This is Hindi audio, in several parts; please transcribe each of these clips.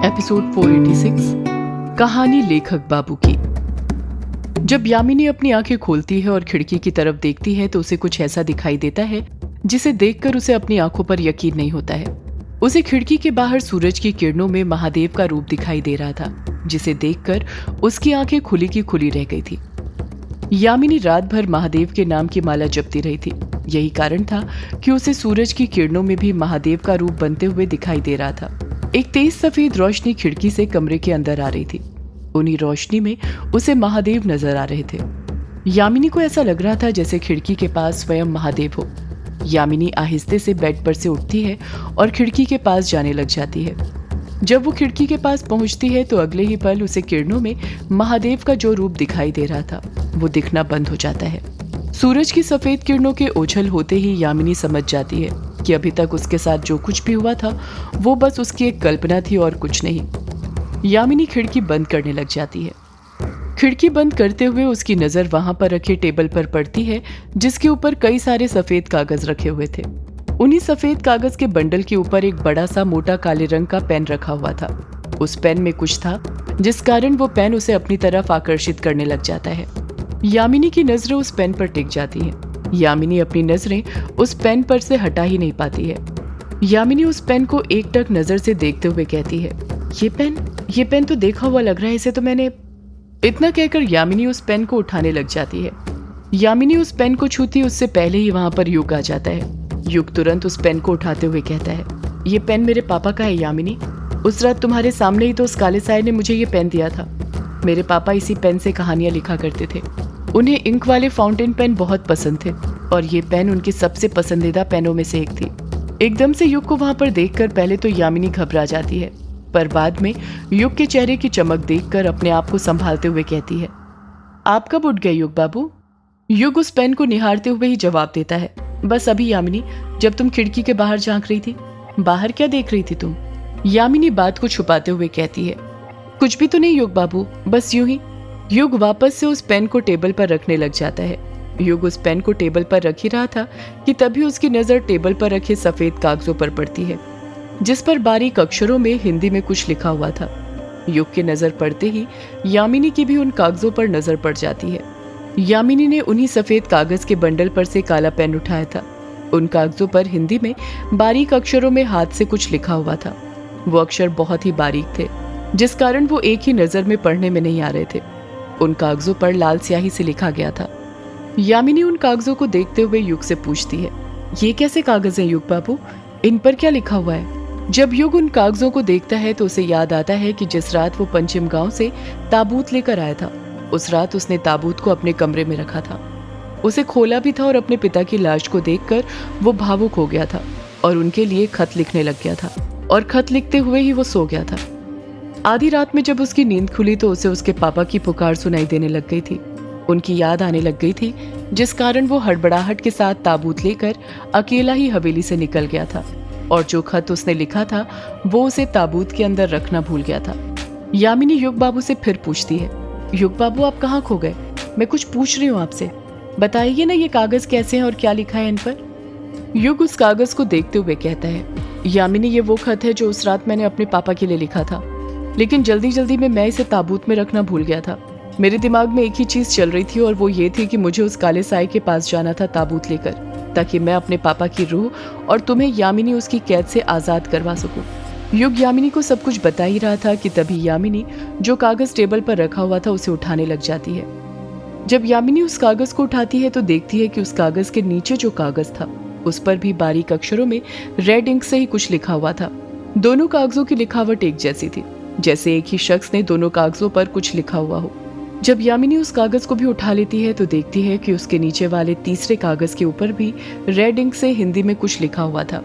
एपिसोड 486 कहानी लेखक बाबू की। जब यामिनी अपनी आंखें खोलती है और खिड़की की तरफ देखती है तो उसे कुछ ऐसा दिखाई देता है जिसे देखकर उसे अपनी आंखों पर यकीन नहीं होता है। उसे खिड़की के बाहर सूरज की किरणों में महादेव का रूप दिखाई दे रहा था, जिसे देखकर उसकी आंखें खुली की खुली रह गई थी। यामिनी रात भर महादेव के नाम की माला जपती रही थी। यही कारण था कि उसे सूरज की किरणों में भी महादेव का रूप बनते हुए दिखाई दे रहा था। एक तेज सफेद रोशनी खिड़की से कमरे के अंदर आ रही थी। उन्हीं रोशनी में उसे महादेव नजर आ रहे थे। यामिनी को ऐसा लग रहा था जैसे खिड़की के पास स्वयं महादेव हो। यामिनी आहिस्ते से बेड पर से उठती है और खिड़की के पास जाने लग जाती है। जब वो खिड़की के पास पहुंचती है तो अगले ही पल उसे किरणों में महादेव का जो रूप दिखाई दे रहा था वो दिखना बंद हो जाता है। सूरज की सफेद किरणों के ओझल होते ही यामिनी समझ जाती है कि अभी तक उसके साथ जो कुछ भी हुआ था वो बस उसकी एक कल्पना थी और कुछ नहीं। यामिनी खिड़की बंद करने लग जाती है। खिड़की बंद करते हुए उसकी नजर वहां पर रखे टेबल पर पड़ती है जिसके ऊपर कई सारे सफेद कागज रखे हुए थे। उन्हीं सफेद कागज के बंडल के ऊपर एक बड़ा सा मोटा काले रंग का पेन रखा हुआ था। उस पेन में कुछ था जिस कारण वो पेन उसे अपनी तरफ आकर्षित करने लग जाता है। यामिनी की नजरें उस पेन पर टिक जाती हैं। यामिनी अपनी नजरें उस पेन पर से हटा ही नहीं पाती है। यामिनी उस पेन को एकटक नजर से देखते हुए कहती है, ये पेन तो देखा हुआ लग रहा है, इसे तो मैंने। इतना कहकर यामिनी उस पेन को उठाने लग जाती है। यामिनी उस पेन को छूती उससे पहले ही वहां पर युग आ जाता है। युग तुरंत उस पेन को उठाते हुए कहता है, ये पेन मेरे पापा का है यामिनी। उस रात तुम्हारे सामने ही तो उस काले साये ने मुझे ये पेन दिया था। मेरे पापा इसी पेन से कहानियां लिखा करते थे। उन्हें इंक वाले फाउंटेन पेन बहुत पसंद थे और ये पेन उनके सबसे पसंदीदा पेनों में से एक थी। एकदम से युग को वहां पर देखकर पहले तो यामिनी घबरा जाती है, पर बाद में युग के चेहरे की चमक देखकर अपने आप को संभालते हुए कहती है, आप कब उठ गए युग बाबू? युग उस पेन को निहारते हुए ही जवाब देता है, बस अभी यामिनी, जब तुम खिड़की के बाहर झांक रही थी। बाहर क्या देख रही थी तुम? यामिनी बात को छुपाते हुए कहती है, कुछ भी तो नहीं युग बाबू, बस यूं ही। युग वापस से उस पेन को टेबल पर रखने लग जाता है। युग उस पेन को टेबल पर रख ही रहा था कि तभी उसकी नजर टेबल पर रखे सफेद कागजों पर पड़ती है जिस पर बारीक अक्षरों में हिंदी में कुछ लिखा हुआ था। युग की नजर पड़ते ही यामिनी की भी उन कागजों पर नजर पड़ जाती है। यामिनी ने उन्हीं सफेद कागज के बंडल पर से काला पेन उठाया था। उन कागजों पर हिंदी में बारीक अक्षरों में हाथ से कुछ लिखा हुआ था। वो अक्षर बहुत ही बारीक थे जिस कारण वो एक ही नजर में पढ़ने में नहीं आ रहे थे। उन कागजों पर लाल स्याही से लिखा गया था। यामिनी उन कागजों को देखते हुए युग से पूछती है, ये कैसे कागज हैं युग बाबू? इन पर क्या लिखा हुआ है? जब युग उन कागजों को देखता है तो उसे याद आता है कि जिस रात वो पंचिम गांव से ताबूत लेकर आया था, उस रात उसने ताबूत को अपने कमरे में रखा था। उसे खोला भी था और अपने पिता की लाश को देखकर वो भावुक हो गया था और उनके लिए खत लिखने लग गया था और खत लिखते हुए ही वो सो गया था। आधी रात में जब उसकी नींद खुली तो उसे उसके पापा की पुकार सुनाई देने लग गई थी। उनकी याद आने लग गई थी जिस कारण वो हड़बड़ाहट के साथ ताबूत लेकर अकेला ही हवेली से निकल गया था और जो खत उसने लिखा था वो उसे ताबूत के अंदर रखना भूल गया था। यामिनी युग बाबू से फिर पूछती है, युग बाबू आप कहाँ खो गए? मैं कुछ पूछ रही हूँ आपसे, बताइए ना ये कागज कैसे हैं और क्या लिखा है इन पर? युग उस कागज को देखते हुए कहता है, यामिनी ये वो खत है जो उस रात मैंने अपने पापा के लिए लिखा था, लेकिन जल्दी जल्दी में मैं इसे ताबूत में रखना भूल गया था। मेरे दिमाग में एक ही चीज चल रही थी और वो ये थी कि मुझे उस काले साये के पास जाना था ताबूत लेकर, ताकि मैं अपने पापा की रूह और तुम्हें यामिनी उसकी कैद से आजाद करवा सकूं। युग यामिनी को सब कुछ बता ही रहा था कि तभी यामिनी जो कागज टेबल पर रखा हुआ था उसे उठाने लग जाती है। जब यामिनी उस कागज को उठाती है तो देखती है कि उस कागज के नीचे जो कागज था उस पर भी बारीक अक्षरों में रेड इंक से ही कुछ लिखा हुआ था। दोनों कागजों की लिखावट एक जैसी थी, जैसे एक ही शख्स ने दोनों कागजों पर कुछ लिखा हुआ हो। जब यामिनी उस कागज को भी उठा लेती है तो देखती है कि उसके नीचे वाले तीसरे कागज के ऊपर भी रेड इंक से हिंदी में कुछ लिखा हुआ था।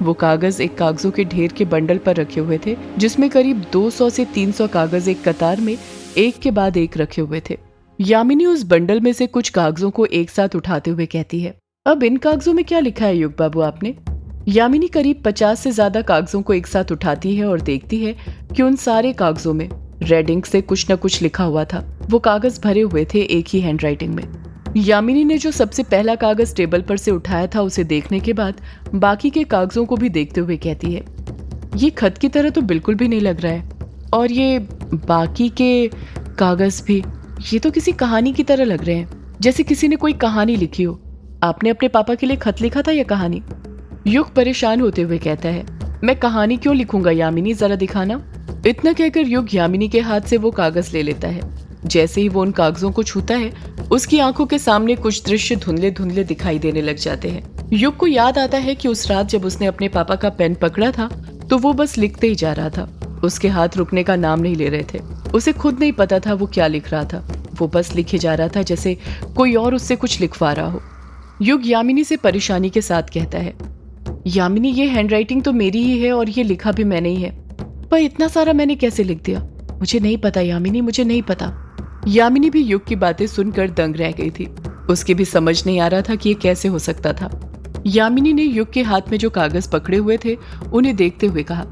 वो कागज एक कागजों के ढेर के बंडल पर रखे हुए थे जिसमें करीब 200 से 300 कागज एक कतार में एक के बाद एक रखे हुए थे। यामिनी उस बंडल में से कुछ कागजों को एक साथ उठाते हुए कहती है, अब इन कागजों में क्या लिखा है युग बाबू आपने? यामिनी करीब 50 से ज्यादा कागजों को एक साथ उठाती है और देखती है कि उन सारे कागजों में रेड इंक से कुछ न कुछ लिखा हुआ था। वो कागज भरे हुए थे एक ही हैंडराइटिंग में। यामिनी ने जो सबसे पहला कागज टेबल पर से उठाया था उसे देखने के बाद बाकी के कागजों को भी देखते हुए कहती है, ये खत की तरह तो बिल्कुल भी नहीं लग रहा है। और ये बाकी के कागज भी, ये तो किसी कहानी की तरह लग रहे हैं, जैसे किसी ने कोई कहानी लिखी हो। आपने अपने पापा के लिए खत लिखा था या कहानी? युग परेशान होते हुए कहता है, मैं कहानी क्यों लिखूंगा यामिनी, जरा दिखाना। इतना कहकर युग यामिनी के हाथ से वो कागज ले लेता है। जैसे ही वो उन कागजों को छूता है, उसकी आंखों के सामने कुछ दृश्य धुंधले धुंधले दिखाई देने लग जाते हैं। युग को याद आता है कि उस रात जब उसने अपने पापा का पेन पकड़ा था तो वो बस लिखते ही जा रहा था। उसके हाथ रुकने का नाम नहीं ले रहे थे। उसे खुद नहीं पता था वो क्या लिख रहा था। वो बस लिखे जा रहा था जैसे कोई और उससे कुछ लिखवा रहा हो। युग यामिनी से परेशानी के साथ कहता है, यामिनी ये हैंडराइटिंग तो मेरी ही है और ये लिखा भी मैंने ही है, पर इतना सारा मैंने कैसे लिख दिया? मुझे नहीं पता यामिनी, मुझे नहीं पता। यामिनी भी युग की बातें सुनकर दंग रह गई थी। उसकी भी समझ नहीं आ रहा था कि ये कैसे हो सकता था। यामिनी ने युग के हाथ में जो कागज पकड़े हुए थे उन्हें देखते हुए कहा,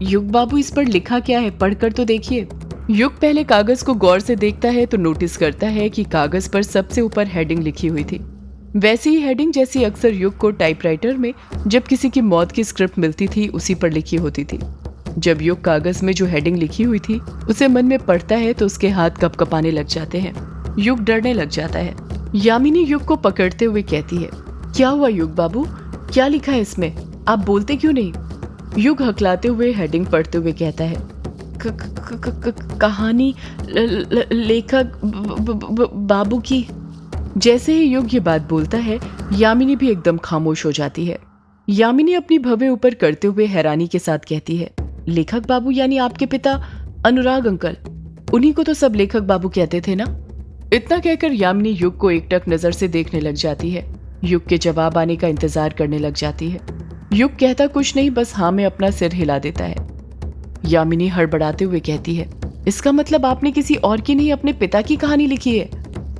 युग बाबू इस पर लिखा क्या है, पढ़कर तो देखिए। युग पहले कागज को गौर से देखता है तो नोटिस करता है कि कागज पर सबसे ऊपर हेडिंग लिखी हुई थी। वैसी ही हेडिंग जैसी अक्सर युग को टाइपराइटर में जब किसी की मौत की स्क्रिप्ट मिलती थी उसी पर लिखी होती थी। जब युग कागज में जो हेडिंग लिखी हुई थी उसे मन में पढ़ता है तो उसके हाथ कपकपाने लग जाते हैं। युग डरने लग जाता है। यामिनी युग को पकड़ते हुए कहती है, क्या हुआ युग बाबू, क्या लिखा है इसमें, आप बोलते क्यों नहीं? युग हकलाते हुए हेडिंग पढ़ते हुए कहता है, कहानी लेखक बाबू की। जैसे ही युग ये बात बोलता है, यामिनी भी एकदम खामोश हो जाती है। यामिनी अपनी भवें ऊपर करते हुए हैरानी के साथ कहती है, लेखक बाबू यानी आपके पिता अनुराग अंकल, उन्हीं को तो सब लेखक बाबू कहते थे ना। इतना कहकर यामिनी युग को एकटक नजर से देखने लग जाती है। युग के जवाब आने का इंतजार करने लग जाती है। युग कहता कुछ नहीं, बस हाँ में अपना सिर हिला देता है। यामिनी हड़बड़ाते हुए कहती है, इसका मतलब आपने किसी और की नहीं अपने पिता की कहानी लिखी है,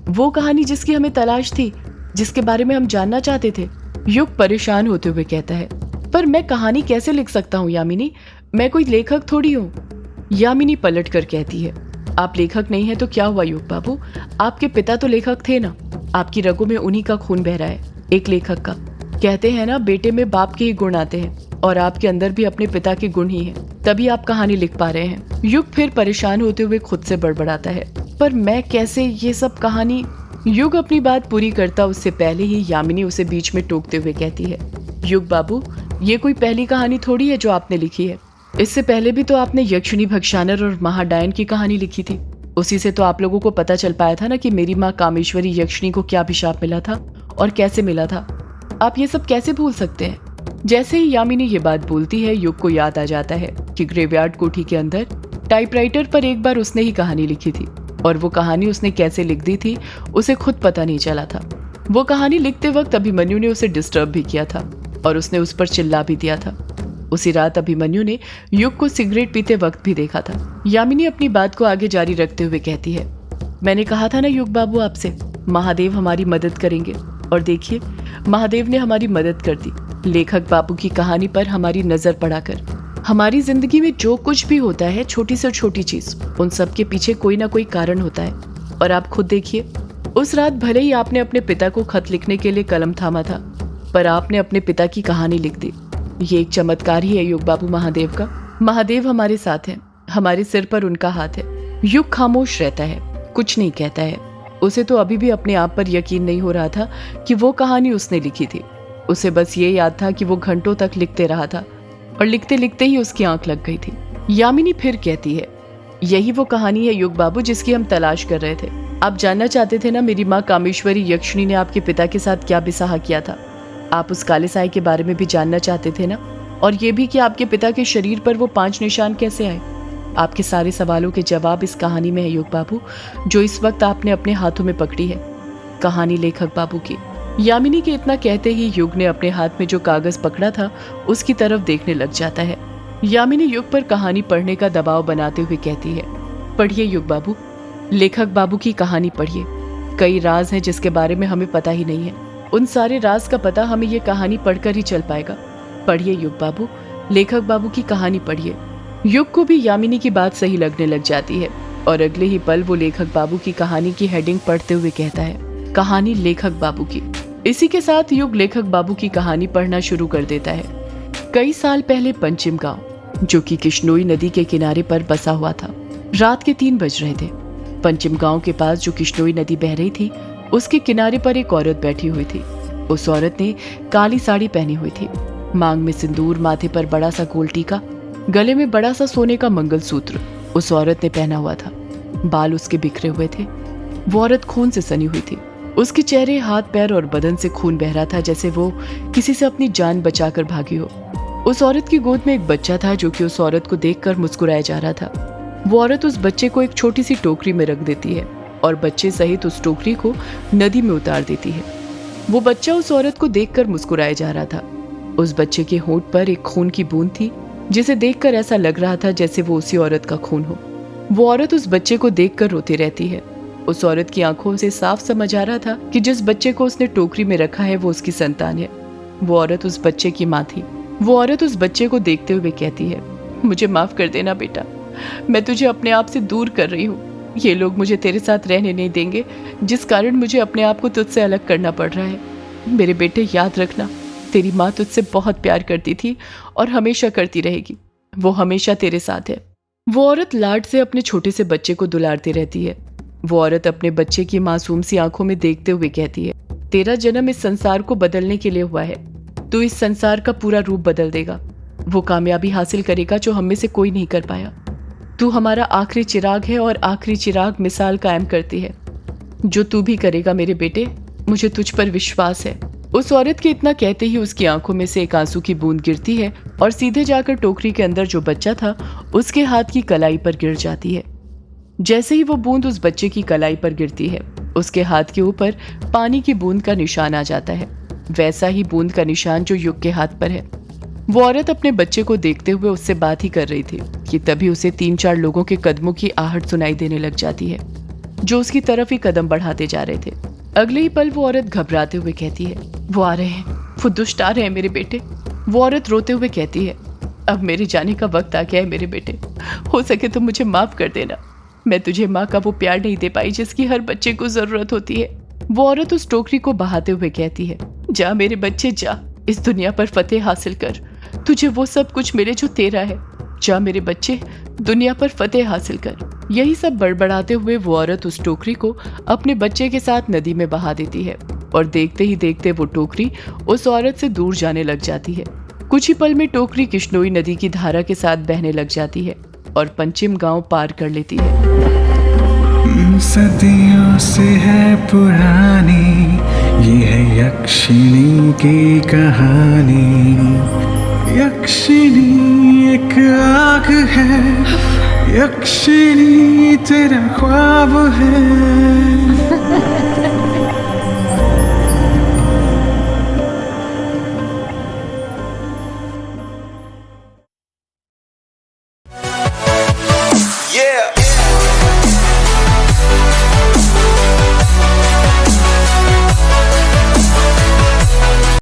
वो कहानी जिसकी हमें तलाश थी, जिसके बारे में हम जानना चाहते थे। युग परेशान होते हुए कहता है, पर मैं कहानी कैसे लिख सकता हूँ यामिनी, मैं कोई लेखक थोड़ी हूँ। यामिनी पलट कर कहती है, आप लेखक नहीं है तो क्या हुआ युग बाबू, आपके पिता तो लेखक थे ना, आपकी रगों में उन्हीं का खून बह रहा है, एक लेखक का। कहते हैं ना बेटे में बाप के ही गुण आते हैं, और आपके अंदर भी अपने पिता के गुण ही हैं, तभी आप कहानी लिख पा रहे हैं। युग फिर परेशान होते हुए खुद से बड़बड़ाता है, पर मैं कैसे ये सब कहानी। युग अपनी बात पूरी करता उससे पहले ही यामिनी उसे बीच में टोकते हुए कहती है, युग बाबू ये कोई पहली कहानी थोड़ी है जो आपने लिखी है, इससे पहले भी तो आपने यक्षिणी भक्षानर और महाडायन की कहानी लिखी थी। उसी से तो आप लोगों को पता चल पाया था ना कि मेरी माँ कामेश्वरी यक्षिणी को क्या अभिशाप मिला था और कैसे मिला था। आप ये सब कैसे भूल सकते हैं? जैसे ही यामिनी ये बात बोलती है, युग को याद आ जाता है कि ग्रेवयार्ड कोठी के अंदर टाइपराइटर पर एक बार उसने ही कहानी लिखी थी, और वो कहानी उसने कैसे लिख दी थी उसे खुद पता नहीं चला था। वो कहानी लिखते वक्त अभिमन्यु ने उसे डिस्टर्ब भी किया था और उसने उस पर चिल्ला भी दिया था। उसी रात अभिमन्यु ने युग को सिगरेट पीते वक्त भी देखा था। यामिनी अपनी बात को आगे जारी रखते हुए कहती है, मैंने कहा था ना युग बाबू आपसे, महादेव हमारी मदद करेंगे, और देखिए महादेव ने हमारी मदद कर दी। लेखक बाबू की कहानी पर हमारी नजर पड़ाकर हमारी जिंदगी में जो कुछ भी होता है, छोटी से छोटी चीज, उन सब के पीछे कोई ना कोई कारण होता है। और आप खुद देखिए, उस रात भले ही आपने अपने पिता को खत लिखने के लिए कलम थामा था, पर आपने अपने पिता की कहानी लिख दी। ये एक चमत्कार ही है युग बाबू महादेव का। महादेव हमारे साथ हैं, हमारे सिर पर उनका हाथ है। युग खामोश रहता है, कुछ नहीं कहता है। उसे तो अभी भी अपने आप पर यकीन नहीं हो रहा था कि वो कहानी उसने लिखी थी। उसे बस ये याद था कि वो घंटों तक लिखते रहा था, और लिखते लिखते ही उसकी आंख लग गई थी। यामिनी फिर कहती है, यही वो कहानी है युग बाबू जिसकी हम तलाश कर रहे थे। आप जानना चाहते थे ना मेरी माँ कामेश्वरी यक्षिणी ने आपके पिता के साथ क्या बिसाहा किया था। आप उस काले साए के बारे में भी जानना चाहते थे ना, और ये भी कि आपके पिता के शरीर पर वो 5 निशान कैसे आए। आपके सारे सवालों के जवाब इस कहानी में है युग बाबू, जो इस वक्त आपने अपने हाथों में पकड़ी है, कहानी लेखक बाबू की। यामिनी के इतना कहते ही युग ने अपने हाथ में जो कागज पकड़ा था उसकी तरफ देखने लग जाता है। यामिनी युग पर कहानी पढ़ने का दबाव बनाते हुए कहती है, पढ़िए युग बाबू, लेखक बाबू की कहानी पढ़िए। कई राज हैं जिसके बारे में हमें पता ही नहीं है। उन सारे राज का पता हमें ये कहानी पढ़कर ही चल पाएगा। पढ़िए युग बाबू, लेखक बाबू की कहानी पढ़िए। युग को भी यामिनी की बात सही लगने लग जाती है, और अगले ही पल वो लेखक बाबू की कहानी की हेडिंग पढ़ते हुए कहता है, कहानी लेखक बाबू की। इसी के साथ युग लेखक बाबू की कहानी पढ़ना शुरू कर देता है। कई साल पहले पंचिम गांव, जो कि किश्नोई नदी के किनारे पर बसा हुआ था। रात के 3 बज रहे थे। पंचिम गांव के पास जो किश्नोई नदी बह रही थी, उसके किनारे पर एक औरत बैठी हुई थी। उस औरत ने काली साड़ी पहनी हुई थी, मांग में सिंदूर, माथे पर बड़ा सा गोल टीका, गले में बड़ा सा सोने का मंगलसूत्र उस औरत ने पहना हुआ था। बाल उसके बिखरे हुए थे। वो औरत खून से सनी हुई थी। उसके चेहरे, हाथ, पैर और बदन से खून बह रहा था, जैसे वो किसी से अपनी जान बचाकर भागी हो। उस औरत की गोद में एक बच्चा था जो कि उस औरत को देखकर मुस्कुराया जा रहा था। वो औरत उस बच्चे को एक छोटी सी टोकरी में रख देती है और बच्चे सहित उस टोकरी को नदी में उतार देती है। वो बच्चा उस औरत को देखकर मुस्कुराया जा रहा था। उस बच्चे के होंठ पर एक खून की बूंद थी, जिसे देखकर ऐसा लग रहा था जैसे वो उसी औरत का खून हो। वो औरत उस बच्चे को देखकर रोती रहती है। उस औरत की आंखों से साफ समझ आ रहा था कि जिस बच्चे को उसने टोकरी में रखा है वो उसकी संतान है। वो औरत उस बच्चे की माँ थी। वो औरत उस बच्चे को देखते हुए कहती है, मुझे माफ कर देना बेटा, मैं तुझे अपने आप से दूर कर रही हूँ। ये लोग मुझे तेरे साथ रहने नहीं देंगे, जिस कारण मुझे अपने आप को तुझसे अलग करना पड़ रहा है। मेरे बेटे, याद रखना, तेरी माँ तुझसे बहुत प्यार करती थी और हमेशा करती रहेगी। वो हमेशा तेरे साथ है। वो औरत लाड से अपने छोटे से बच्चे को दुलारती रहती है। वो औरत अपने बच्चे की मासूम सी आंखों में देखते हुए कहती है, तेरा जन्म इस संसार को बदलने के लिए हुआ है। तू इस संसार का पूरा रूप बदल देगा। वो कामयाबी हासिल करेगा जो हम में से कोई नहीं कर पाया। तू हमारा आखिरी चिराग है और आखिरी चिराग मिसाल कायम करती है। जो तू भी करेगा मेरे बेटे, मुझे तुझ पर विश्वास है। उस औरत के इतना कहते ही उसकी आंखों में से एक आंसू की बूंद गिरती है और सीधे जाकर टोकरी के अंदर जो बच्चा था उसके हाथ की कलाई पर गिर जाती है। जैसे ही वो बूंद उस बच्चे की कलाई पर गिरती है, उसके हाथ के ऊपर पानी की बूंद का निशान आ जाता है, वैसा ही बूंद का निशान जो युग के हाथ पर है। वो औरत अपने बच्चे को देखते हुए उससे बात ही कर रही थी कि तभी उसे 3-4 लोगों के कदमों की आहट सुनाई देने लग जाती है, जो उसकी तरफ ही कदम बढ़ाते जा रहे थे। अगले ही पल वो औरत घबराते हुए कहती है, वो आ रहे हैं, वो दुष्ट आ रहे हैं मेरे बेटे। वो औरत रोते हुए कहती है, अब मेरे जाने का वक्त आ गया है मेरे बेटे, हो सके तो मुझे माफ कर देना। मैं तुझे माँ का वो प्यार नहीं दे पाई जिसकी हर बच्चे को जरूरत होती है। वो औरत उस टोकरी को बहाते हुए कहती है, जा मेरे बच्चे जा, इस दुनिया पर फतेह हासिल कर। तुझे वो सब कुछ मिले जो तेरा है। जा मेरे बच्चे, दुनिया पर फतेह हासिल कर। यही सब बड़बड़ाते हुए वो औरत उस टोकरी को अपने बच्चे के साथ नदी में बहा देती है और देखते ही देखते वो टोकरी उस औरत से दूर जाने लग जाती है। कुछ ही पल में टोकरी किश्नोई नदी की धारा के साथ बहने लग जाती है और पंचिम गांव पार कर लेती है। सदियों से है पुरानी ये है यक्षिणी की कहानी। यक्षिणी एक आग है, यक्षिणी तेरा ख्वाब है।